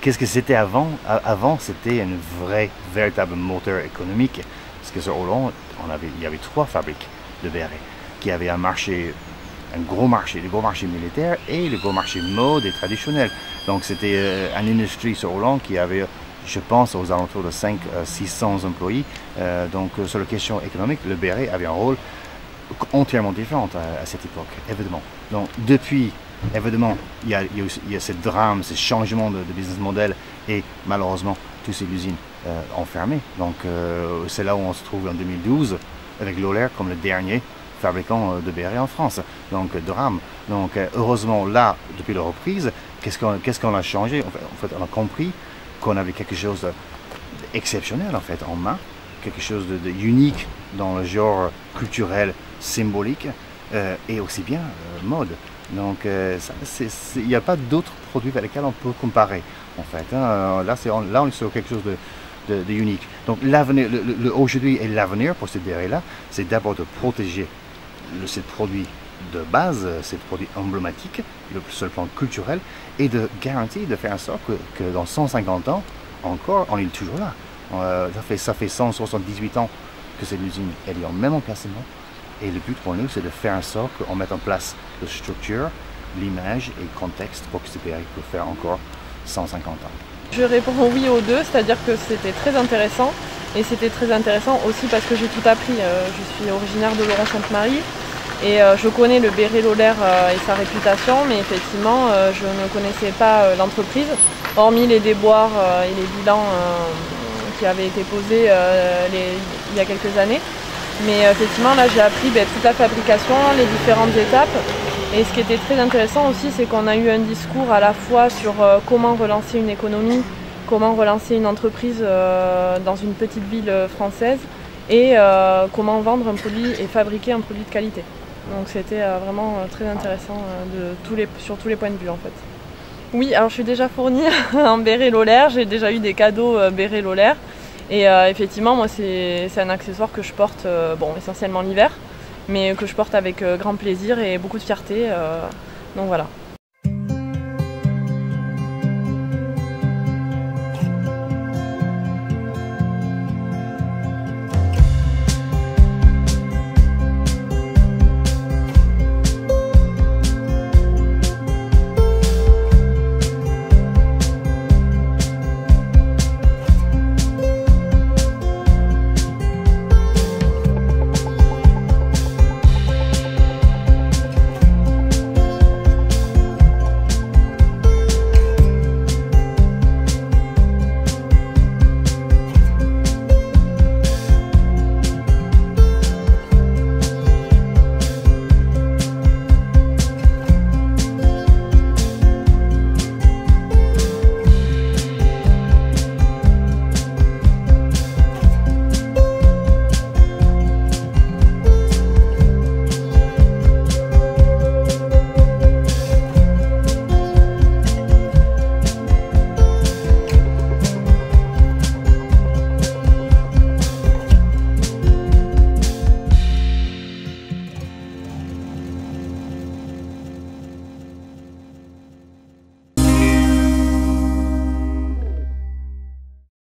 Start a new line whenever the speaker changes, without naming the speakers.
qu'est-ce que c'était avant? Avant, c'était un véritable moteur économique. Parce que sur Hollande, il y avait 3 fabriques de bérets qui avaient un gros marché, le gros marché militaire et le gros marché mode et traditionnel. Donc c'était une industrie sur Hollande qui avait, je pense, aux alentours de 500-600 employés. Donc sur la question économique, le béret avait un rôle entièrement différent à cette époque, évidemment. Donc depuis, évidemment, il y a ce drame, ce changement de business model et malheureusement, toutes ces usines ont fermé. Donc c'est là où on se trouve en 2012 avec Lohler comme le dernier fabricant de bérets en France. Donc drame. Donc heureusement là, depuis la reprise, qu'est-ce qu'on a changé? En fait, on a compris qu'on avait quelque chose d'exceptionnel en fait en main, quelque chose de unique dans le genre culturel, symbolique et aussi bien mode. Donc il n'y a pas d'autres produits avec lesquels on peut comparer en fait. Hein. Là on est sur quelque chose de unique. Donc l'avenir, aujourd'hui et l'avenir pour ces bérets-là, c'est d'abord de protéger ces produits de base, ces produits emblématiques, sur le plan culturel, et de garantir, de faire en sorte que dans 150 ans, encore, on est toujours là. Ça fait 178 ans que cette usine est en même emplacement. Et le but pour nous, c'est de faire en sorte qu'on mette en place la structure, l'image et le contexte pour que ce bérets peut faire encore 150 ans.
Je réponds oui aux deux, c'est-à-dire que c'était très intéressant. Et c'était très intéressant aussi parce que j'ai tout appris. Je suis originaire de Laurent-Sainte-Marie et je connais le béret Lohler et sa réputation, mais effectivement, je ne connaissais pas l'entreprise, hormis les déboires et les bilans qui avaient été posés il y a quelques années. Mais effectivement, là, j'ai appris toute la fabrication, les différentes étapes. Et ce qui était très intéressant aussi, c'est qu'on a eu un discours à la fois sur comment relancer une économie, comment relancer une entreprise dans une petite ville française et comment vendre un produit et fabriquer un produit de qualité. Donc c'était vraiment très intéressant sur tous les points de vue en fait. Oui, alors je suis déjà fournie en béret Lohler, j'ai déjà eu des cadeaux béret Lohler et effectivement moi c'est un accessoire que je porte essentiellement l'hiver, mais que je porte avec grand plaisir et beaucoup de fierté, donc voilà.